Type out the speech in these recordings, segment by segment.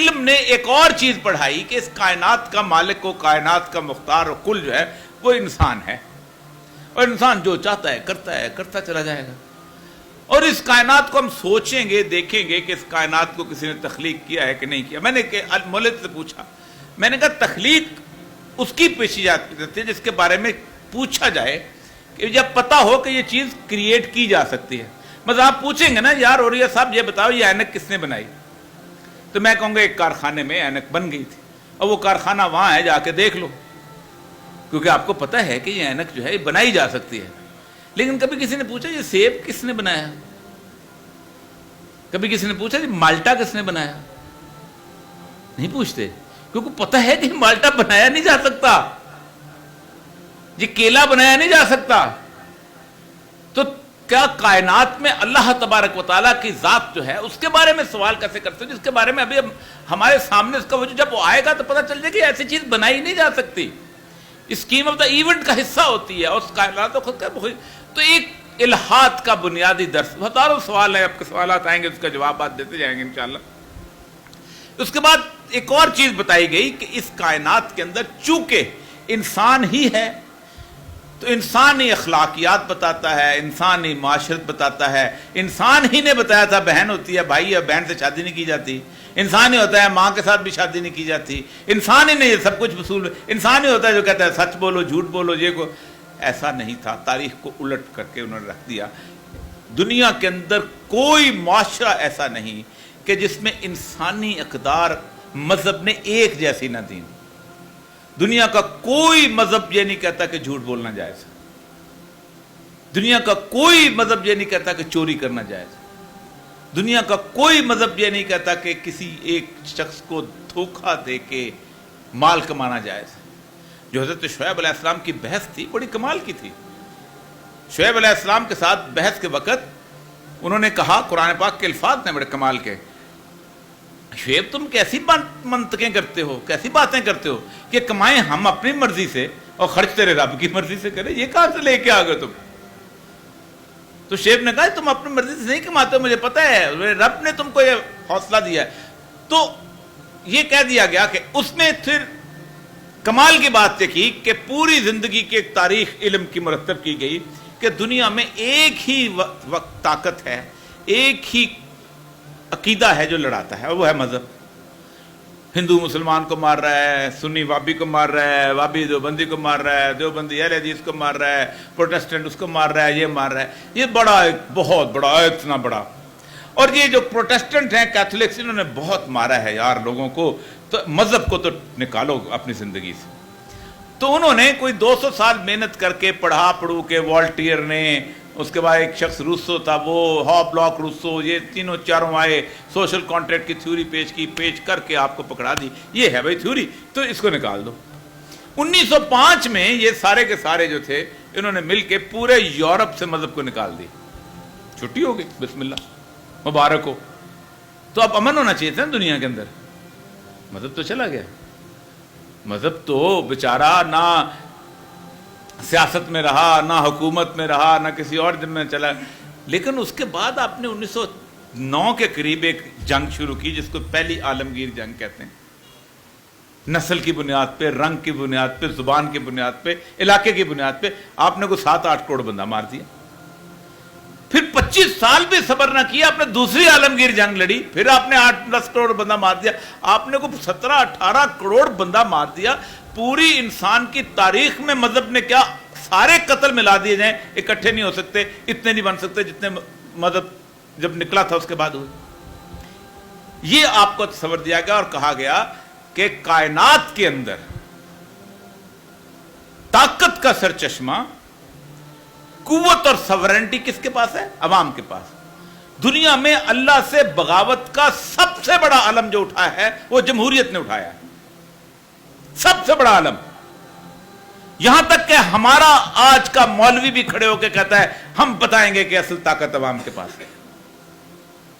علم نے ایک اور چیز پڑھائی کہ اس کائنات کا مالک و کائنات کا مختار و کل جو ہے وہ انسان ہے، اور انسان جو چاہتا ہے کرتا چلا جائے گا. اور اس کائنات کو ہم سوچیں گے، دیکھیں گے کہ اس کائنات کو کسی نے تخلیق کیا ہے کہ نہیں کیا. میں نے مولد سے پوچھا، میں نے کہا تخلیق اس کی پیشی جاتی ہے جس کے بارے میں پوچھا جائے کہ جب پتا ہو کہ یہ چیز کریٹ کی جا سکتی ہے. مطلب آپ پوچھیں گے نا یار اوریا صاحب یہ بتاؤ یہ اینک کس نے بنائی، تو میں کہوں گا ایک کارخانے میں اینک بن گئی تھی، اور وہ کارخانہ وہاں ہے، جا کے دیکھ لو، کیونکہ آپ کو پتا ہے کہ یہ اینک جو ہے بنائی جا سکتی ہے. لیکن کبھی کسی نے پوچھا یہ سیب کس نے بنایا، کبھی کسی نے پوچھا یہ مالٹا کس نے بنایا؟ نہیں پوچھتے، کیونکہ پتہ ہے کہ مالٹا بنایا نہیں جا سکتا، یہ کیلا بنایا نہیں جا سکتا. تو کیا کائنات میں اللہ تبارک و تعالیٰ کی ذات جو ہے اس کے بارے میں سوال کیسے کرتے ہو جس کے بارے میں ابھی ہمارے سامنے اس کا وجود، جب وہ آئے گا تو پتہ چل جائے کہ ایسی چیز بنائی نہیں جا سکتی، اسکیم آف دا ایونٹ کا حصہ ہوتی ہے، اور اس کائنات کو خود کا. تو ایک الہات کا بنیادی درس، ہزاروں سوال ہیں، آپ کے سوالات آئیں گے اس کا جواب آپ دیتے جائیں گے انشاءاللہ. اس کے بعد ایک اور چیز بتائی گئی کہ اس کائنات کے اندر چونکہ انسان ہی ہے تو انسانی اخلاقیات بتاتا ہے، انسانی معاشرت بتاتا ہے. انسان ہی نے بتایا تھا بہن ہوتی ہے بھائی ہے، بہن سے شادی نہیں کی جاتی. انسان ہی ہوتا ہے ماں کے ساتھ بھی شادی نہیں کی جاتی. انسان ہی نے یہ سب کچھ وصول، انسان ہی ہوتا ہے جو کہتا ہے سچ بولو جھوٹ بولو یہ کو. ایسا نہیں تھا، تاریخ کو الٹ کر کے انہوں نے رکھ دیا. دنیا کے اندر کوئی معاشرہ ایسا نہیں کہ جس میں انسانی اقدار مذہب نے ایک جیسی نہ دی. دنیا کا کوئی مذہب یہ نہیں کہتا کہ جھوٹ بولنا جائز ہے، دنیا کا کوئی مذہب یہ نہیں کہتا کہ چوری کرنا جائز ہے، دنیا کا کوئی مذہب یہ نہیں کہتا کہ کسی ایک شخص کو دھوکہ دے کے مال کمانا جائز ہے. جو حضرت شعیب علیہ السلام کی بحث تھی بڑی کمال کی تھی. شعیب علیہ السلام کے ساتھ بحث کے وقت انہوں نے کہا، قرآن پاک کے الفاظ نے بڑے کمال کے، شعیب تم کیسی منطقیں کرتے ہو، کیسی باتیں کرتے ہو کہ کمائیں ہم اپنی مرضی سے اور خرچ تیرے رب کی مرضی سے کرے، یہ کہاں سے لے کے آ گئے تم؟ تو شعیب نے کہا تم اپنی مرضی سے نہیں کماتے ہو، مجھے پتہ ہے رب نے تم کو یہ حوصلہ دیا ہے. تو یہ کہہ دیا گیا کہ اس نے پھر کمال کی بات یہ کی کہ پوری زندگی کی ایک تاریخ علم کی مرتب کی گئی کہ دنیا میں ایک ہی وقت طاقت ہے، ایک ہی عقیدہ ہے جو لڑاتا ہے، اور وہ ہے مذہب. ہندو مسلمان کو مار رہا ہے، سنی وابی کو مار رہا ہے، وابی دیوبندی کو مار رہا ہے، دیوبندی اہل حدیث کو مار رہا ہے، پروٹیسٹنٹ اس کو مار رہا ہے، یہ مار رہا ہے. یہ بڑا ایک بہت بڑا اتنا بڑا. اور یہ جو پروٹیسٹنٹ ہیں کیتھولکس انہوں نے بہت مارا ہے یار لوگوں کو. تو مذہب کو تو نکالو اپنی زندگی سے. تو انہوں نے کوئی 200 سال محنت کر کے پڑھو کے والٹیئر نے، اس کے بعد ایک شخص روسو تھا وہ ہاپ لاک روسو، یہ تینوں چاروں آئے، سوشل کانٹریکٹ کی تھیوری پیش کر کے آپ کو پکڑا دی، یہ ہے بھائی تھیوری تو اس کو نکال دو. 1905 میں یہ سارے کے سارے جو تھے انہوں نے مل کے پورے یورپ سے مذہب کو نکال دی. چھٹی ہو گئی، بسم اللہ مبارک ہو. تو اب امن ہونا چاہیے تھا دنیا کے اندر. مذہب تو چلا گیا، مذہب تو بیچارہ نہ سیاست میں رہا، نہ حکومت میں رہا، نہ کسی اور دن میں چلا. لیکن اس کے بعد آپ نے 1909 کے قریب ایک جنگ شروع کی جس کو پہلی عالمگیر جنگ کہتے ہیں. نسل کی بنیاد پہ، رنگ کی بنیاد پہ، زبان کی بنیاد پہ، علاقے کی بنیاد پہ آپ نے کوئی 7-8 کروڑ بندہ مار دیا. پھر 25 سال بھی صبر نہ کیا، آپ نے دوسری عالمگیر جنگ لڑی، پھر آپ نے 8-10 کروڑ بندہ مار دیا. آپ نے کوئی 17-18 کروڑ بندہ مار دیا. پوری انسان کی تاریخ میں مذہب نے کیا سارے قتل ملا دیے جائیں اکٹھے نہیں ہو سکتے، اتنے نہیں بن سکتے جتنے مذہب جب نکلا تھا اس کے بعد ہوئے. یہ آپ کو تصور دیا گیا اور کہا گیا کہ کائنات کے اندر طاقت کا سرچشمہ، قوت اور سورنٹی کس کے پاس ہے؟ عوام کے پاس. دنیا میں اللہ سے بغاوت کا سب سے بڑا علم جو اٹھایا ہے وہ جمہوریت نے اٹھایا ہے، سب سے بڑا علم. یہاں تک کہ ہمارا آج کا مولوی بھی کھڑے ہو کے کہتا ہے ہم بتائیں گے کہ اصل طاقت عوام کے پاس ہے.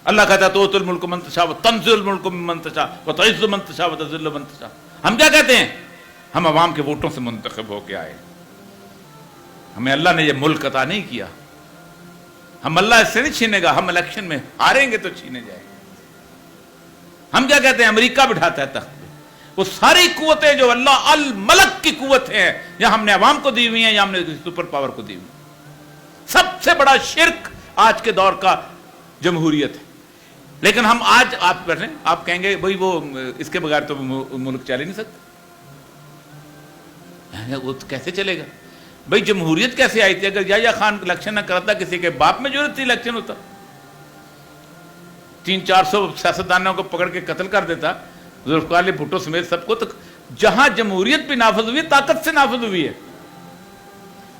اللہ کہتا ہے تؤتی الملک من تشاء وتنزع الملک ممن تشاء وتعز من تشاء وتذل من تشاء. ہم کیا کہتے ہیں؟ ہم عوام کے ووٹوں سے منتخب ہو کے آئے، ہمیں اللہ نے یہ ملک عطا نہیں کیا، ہم اللہ اس سے نہیں چھینے گا، ہم الیکشن میں ہاریں گے تو چھینے جائیں گے. ہم کیا کہتے ہیں؟ امریکہ بٹھاتا ہے تخت پہ. وہ ساری قوتیں جو اللہ الملک کی قوتیں ہیں یا ہم نے عوام کو دی ہوئی ہیں یا ہم نے سپر پاور کو دی ہوئی. سب سے بڑا شرک آج کے دور کا جمہوریت ہے. لیکن ہم آج آپ کر رہے ہیں, آپ کہیں گے بھئی وہ اس کے بغیر تو ملک چل ہی نہیں سکتا. وہ کیسے چلے گا بھئی؟ جمہوریت کیسے آئی تھی؟ اگر یحییٰ خان الیکشن نہ کرتا, کسی کے باپ میں ضرورت تھی الیکشن ہوتا؟ 300-400 سیاستدانوں کو پکڑ کے قتل کر دیتا, ذوالفقار علی بھٹو سمیت سب کو. تو جہاں جمہوریت بھی نافذ ہوئی ہے, طاقت سے نافذ ہوئی ہے.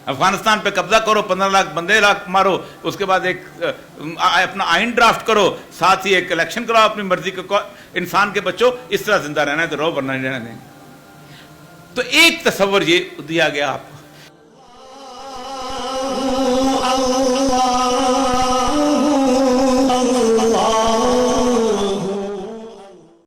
افغانستان پہ قبضہ کرو, 15 لاکھ بندے مارو, اس کے بعد ایک اپنا آئین ڈرافٹ کرو, ساتھ ہی ایک الیکشن کرو اپنی مرضی کا. انسان کے بچوں اس طرح زندہ رہنا ہے تو رہو, ورنہ نہیں رہنا دیں گے. تو ایک تصور یہ دیا گیا آپ کو